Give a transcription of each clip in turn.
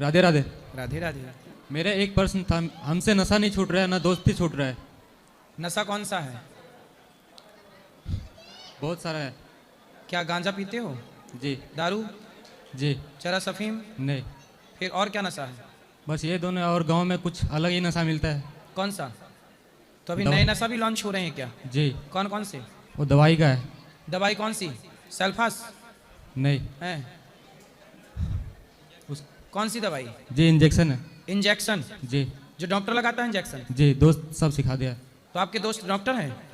राधे राधे। राधे राधे। मेरा एक प्रश्न था, हमसे नशा नहीं छूट रहा है, ना दोस्ती छूट रहा है। नशा कौन सा है? बहुत सारा है। क्या गांजा पीते हो? जी। दारू? जी। चरस अफीम? नहीं। फिर और क्या नशा है? बस ये दोनों, और गांव में कुछ अलग ही नशा मिलता है। कौन सा? तो अभी दवा- नए नशा भी लॉन्च हो रहे हैं क्या? जी। कौन कौन से? वो दवाई का है। दवाई कौन सी? सल्फास नहीं। है? उस कौन सी दवाई? जी इंजेक्शन है। इंजेक्शन? जी। जो डॉक्टर लगाता है इंजेक्शन? जी, दोस्त सब सिखा दिया। तो आपके दोस्त डॉक्टर हैं?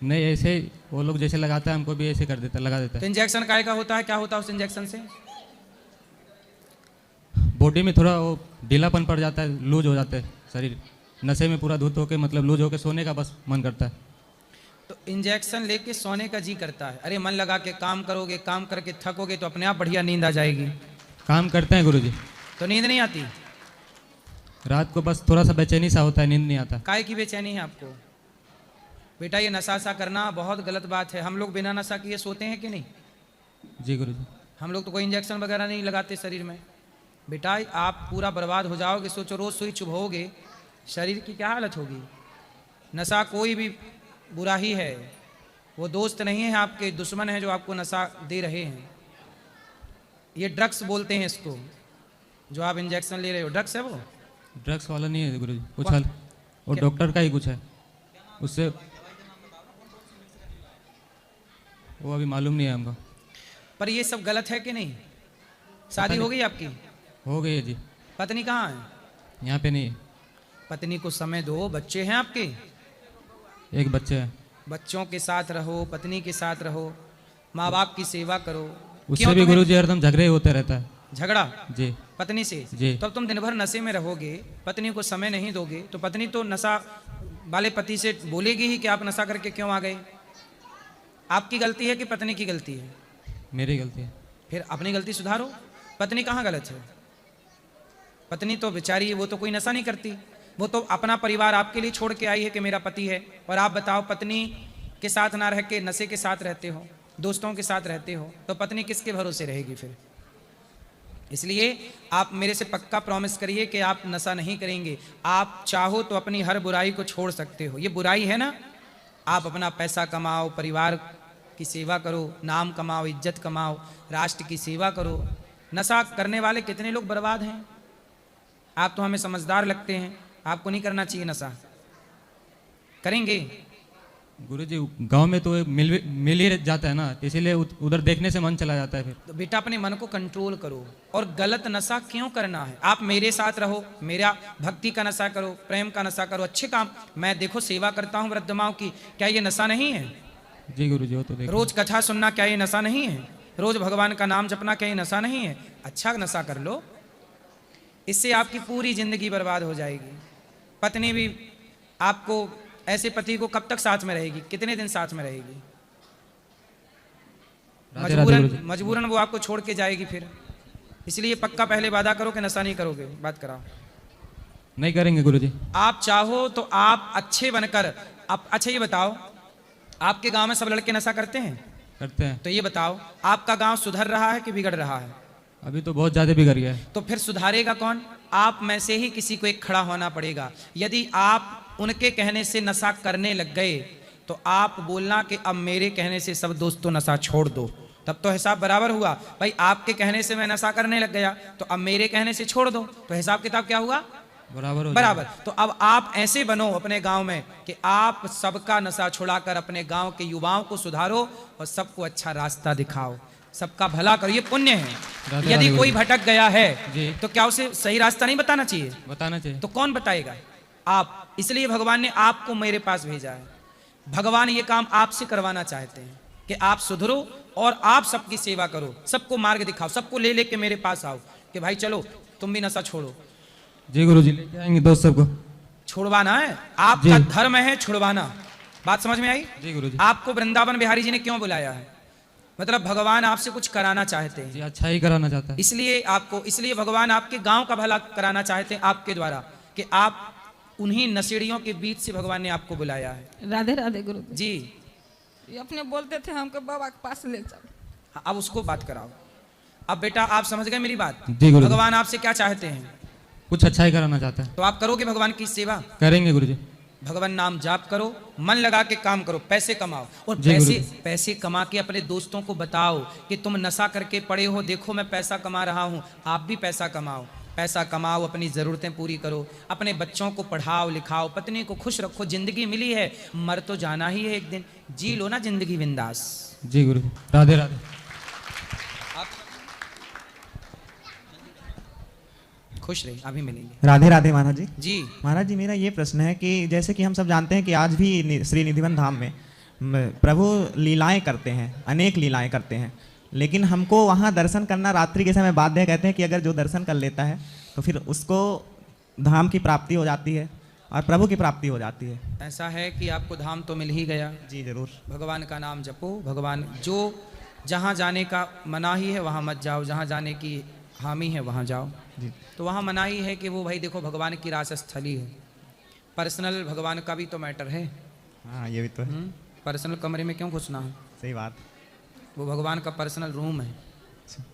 नहीं, ऐसे ही वो लोग जैसे लगाता है हमको भी ऐसे कर देता, लगा देता तो है। इंजेक्शन काय का होता है? क्या होता है उस इंजेक्शन से? बॉडी में थोड़ा वो ढीलापन पड़ जाता है, लूज हो जाता है शरीर। नशे में पूरा धुत होके, मतलब लूज होके सोने का बस मन करता है। तो इंजेक्शन लेके सोने का जी करता है। अरे मन लगा के काम करोगे, काम करके थकोगे तो अपने आप बढ़िया नींद आ जाएगी। काम करते हैं गुरुजी। तो नींद नहीं आती? रात को बस थोड़ा सा बेचैनी सा होता है, नींद नहीं आता। काय की बेचैनी है आपको? बेटा ये नशा सा करना बहुत गलत बात है। हम लोग बिना नशा किए सोते हैं कि नहीं? जी गुरुजी। हम लोग तो कोई इंजेक्शन वगैरह नहीं लगाते शरीर में। बेटा आप पूरा बर्बाद हो जाओगे। सोचो रोज सुई चुभोगे, शरीर की क्या हालत होगी। नशा कोई भी बुरा ही है, वो दोस्त नहीं है आपके, दुश्मन है जो आपको नशा दे रहे हैं। ये ड्रग्स बोलते हैं इसको, जो आप इंजेक्शन ले रहे हो ड्रग्स है वो। ड्रग्स वाला नहीं है गुरुजी, कुछ कौन? हल वो क्या? डॉक्टर का ही कुछ है, उससे वो अभी मालूम नहीं है हमको। पर ये सब गलत है कि नहीं? शादी नहीं। हो गई आपकी? हो गई है जी। पत्नी कहाँ है? यहाँ पे नहीं है। पत्नी को समय दो। बच्चे हैं आपके? एक बच्चे है। बच्चों के साथ रहो, पत्नी के साथ रहो, माँ बाप की सेवा करो। उससे क्यों भी तुम्हें गुरुजी हरदम झगड़े ही होते रहता है। झगड़ा जी। पत्नी से? जी। तो अब तुम दिन भर नशे में रहोगे, पत्नी को समय नहीं दोगे, तो पत्नी तो नशा वाले पति से बोलेगी ही कि आप नशा करके क्यों आ गए। आपकी गलती है कि पत्नी की गलती है? मेरी गलती है। फिर अपनी गलती सुधारो। पत्नी कहाँ गलत है? पत्नी तो बेचारी है, वो तो कोई नशा नहीं करती। वो तो अपना परिवार आपके लिए छोड़ के आई है कि मेरा पति है। और आप बताओ, पत्नी के साथ ना रह के नशे के साथ रहते हो, दोस्तों के साथ रहते हो, तो पत्नी किसके भरोसे रहेगी फिर? इसलिए आप मेरे से पक्का प्रॉमिस करिए कि आप नशा नहीं करेंगे। आप चाहो तो अपनी हर बुराई को छोड़ सकते हो। ये बुराई है ना, आप अपना पैसा कमाओ, परिवार की सेवा करो, नाम कमाओ, इज्जत कमाओ, राष्ट्र की सेवा करो। नशा करने वाले कितने लोग बर्बाद हैं। आप तो हमें समझदार लगते हैं, आपको नहीं करना चाहिए नशा। करेंगे? गुरुजी गांव में तो मिल ही जाता है ना, इसीलिए उधर देखने से मन चला जाता है फिर। तो बेटा अपने मन को कंट्रोल करो। और गलत नशा क्यों करना है? आप मेरे साथ रहो, मेरा भक्ति का नशा करो, प्रेम का नशा करो, अच्छे काम। मैं देखो सेवा करता हूँ वृद्ध माओं की, क्या ये नशा नहीं है? जी गुरुजी, वो तो देखो। रोज कथा सुनना, क्या ये नशा नहीं है? रोज भगवान का नाम जपना, क्या ये नशा नहीं है? अच्छा नशा कर लो, इससे आपकी पूरी जिंदगी बर्बाद हो जाएगी। पत्नी भी आपको, ऐसे पति को कब तक साथ में रहेगी? कितने दिन साथ में रहेगी? राधे राधे गुरुजी। मजबूरन वो आपको छोड़ के जाएगी फिर। इसलिए पक्का पहले वादा करो कि नशा नहीं करोगे। बात कराओ। नहीं करेंगे गुरुजी। आप चाहो तो आप अच्छे बनकर, आप अच्छा ये बताओ, आपके गांव में सब लड़के नशा करते हैं? करते हैं। तो ये बताओ, आपका गांव सुधर रहा है कि बिगड़ रहा है? अभी तो बहुत ज्यादा बिगड़ गया है। तो फिर सुधारेगा कौन? आप में से ही किसी को एक खड़ा होना पड़ेगा। यदि आप उनके कहने से नशा करने लग गए तो आप बोलना कि अब मेरे कहने से सब दोस्तों नशा छोड़ दो, तब तो हिसाब बराबर हुआ। भाई आपके कहने से मैं नशा करने लग गया तो अब मेरे कहने से छोड़ दो, तो हिसाब किताब क्या हुआ? बराबर हो बराबर। तो अब आप ऐसे बनो अपने गांव में कि आप सबका नशा छुड़ाकर अपने गांव के युवाओं को सुधारो और सबको अच्छा रास्ता दिखाओ, सबका भला करो। ये पुण्य है। राधे यदि राधे कोई गुरुजी। भटक गया है जी। तो क्या उसे सही रास्ता नहीं बताना चाहिए? बताना चाहिए। तो कौन बताएगा? आप। इसलिए भगवान ने आपको मेरे पास भेजा है। भगवान ये काम आपसे करवाना चाहते हैं कि आप सुधरो और आप सबकी सेवा करो, सबको मार्ग दिखाओ, सबको ले लेके मेरे पास आओ कि भाई चलो तुम भी नशा छोड़ो। जी गुरुजी, लेके आएंगे दोस्त सबको। छुड़वाना है, आपका जी। धर्म है छुड़वाना। बात समझ में आई? जी गुरुजी। आपको वृंदावन बिहारी जी ने क्यों बुलाया है? मतलब भगवान आपसे कुछ कराना चाहते हैं, जी अच्छा ही कराना चाहता है। इसलिए आपको, इसलिए भगवान आपके गांव का भला कराना चाहते हैं आपके द्वारा, कि आप उन्हीं नशेड़ियों के बीच से भगवान ने आपको बुलाया है। राधे राधे गुरु जी। ये अपने बोलते थे हमको बाबा के पास ले चल। हाँ, अब उसको बात कराओ। अब बेटा आप समझ गए मेरी बात? जी गुरुजी। भगवान आपसे क्या चाहते हैं? कुछ अच्छा ही कराना चाहता है। तो आप करोगे भगवान की सेवा? करेंगे गुरुजी। भगवान नाम जाप करो, मन लगा के काम करो, पैसे कमाओ, और जी पैसे गुरुजी। पैसे कमा के अपने दोस्तों को बताओ कि तुम नशा करके पड़े हो, देखो मैं पैसा कमा रहा हूं, आप भी पैसा कमाओ। पैसा कमाओ, अपनी ज़रूरतें पूरी करो, अपने बच्चों को पढ़ाओ लिखाओ, पत्नी को खुश रखो। जिंदगी मिली है, मर तो जाना ही है एक दिन, जी लो ना जिंदगी बिंदास। जी गुरुजी। राधे राधे। खुश रहे, अभी मिलेंगे। राधे राधे महाराज जी। जी महाराज जी, मेरा ये प्रश्न है कि जैसे कि हम सब जानते हैं कि आज भी श्री निधिवन धाम में प्रभु लीलाएं करते हैं, अनेक लीलाएं करते हैं, लेकिन हमको वहाँ दर्शन करना रात्रि के समय बाध्य है। कहते हैं कि अगर जो दर्शन कर लेता है तो फिर उसको धाम की प्राप्ति हो जाती है और प्रभु की प्राप्ति हो जाती है। ऐसा है कि आपको धाम तो मिल ही गया। जी जरूर। भगवान का नाम जपो। भगवान जो जहाँ जाने का मनाही है वहाँ मत जाओ, जहाँ जाने की हामी है वहाँ जाओ। जी। तो वहाँ मनाही है कि वो भाई देखो भगवान की रास स्थली है, पर्सनल भगवान का भी तो मैटर है। हाँ ये भी तो है। पर्सनल कमरे में क्यों घुसना है? सही बात। वो भगवान का पर्सनल रूम है,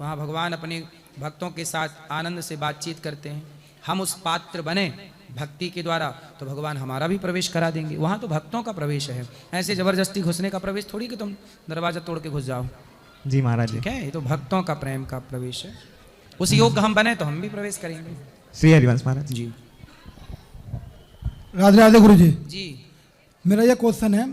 वहाँ भगवान अपने भक्तों के साथ आनंद से बातचीत करते हैं। हम उस पात्र बने भक्ति के द्वारा तो भगवान हमारा भी प्रवेश करा देंगे। वहाँ तो भक्तों का प्रवेश है, ऐसे जबरदस्ती घुसने का प्रवेश थोड़ी कि तुम दरवाजा तोड़ के घुस जाओ। जी महाराज जी। ठीक है, ये तो भक्तों का प्रेम का प्रवेश है। उस योग हम बने तो हम भी प्रवेश करेंगे। श्री हरिवंश महाराज जी राधे राधे गुरु जी। जी मेरा ये क्वेश्चन है,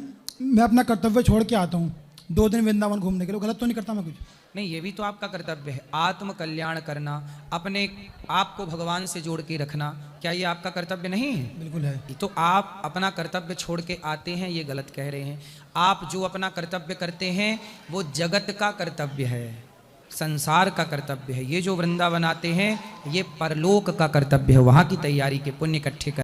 मैं अपना कर्तव्य छोड़ के आता हूँ 2 दिन वृंदावन घूमने के लिए, गलत तो नहीं करता मैं कुछ? नहीं, ये भी तो आपका कर्तव्य है, आत्म कल्याण करना, अपने आप को भगवान से जोड़ के रखना। क्या ये आपका कर्तव्य नहीं है? बिल्कुल है। तो आप अपना कर्तव्य छोड़ के आते हैं, ये गलत कह रहे हैं। आप जो अपना कर्तव्य करते हैं वो जगत का कर्तव्य है, संसार का कर्तव्य है। ये जो वृंदावन आते हैं ये परलोक का कर्तव्य है, वहाँ की तैयारी के पुण्य इकट्ठे कर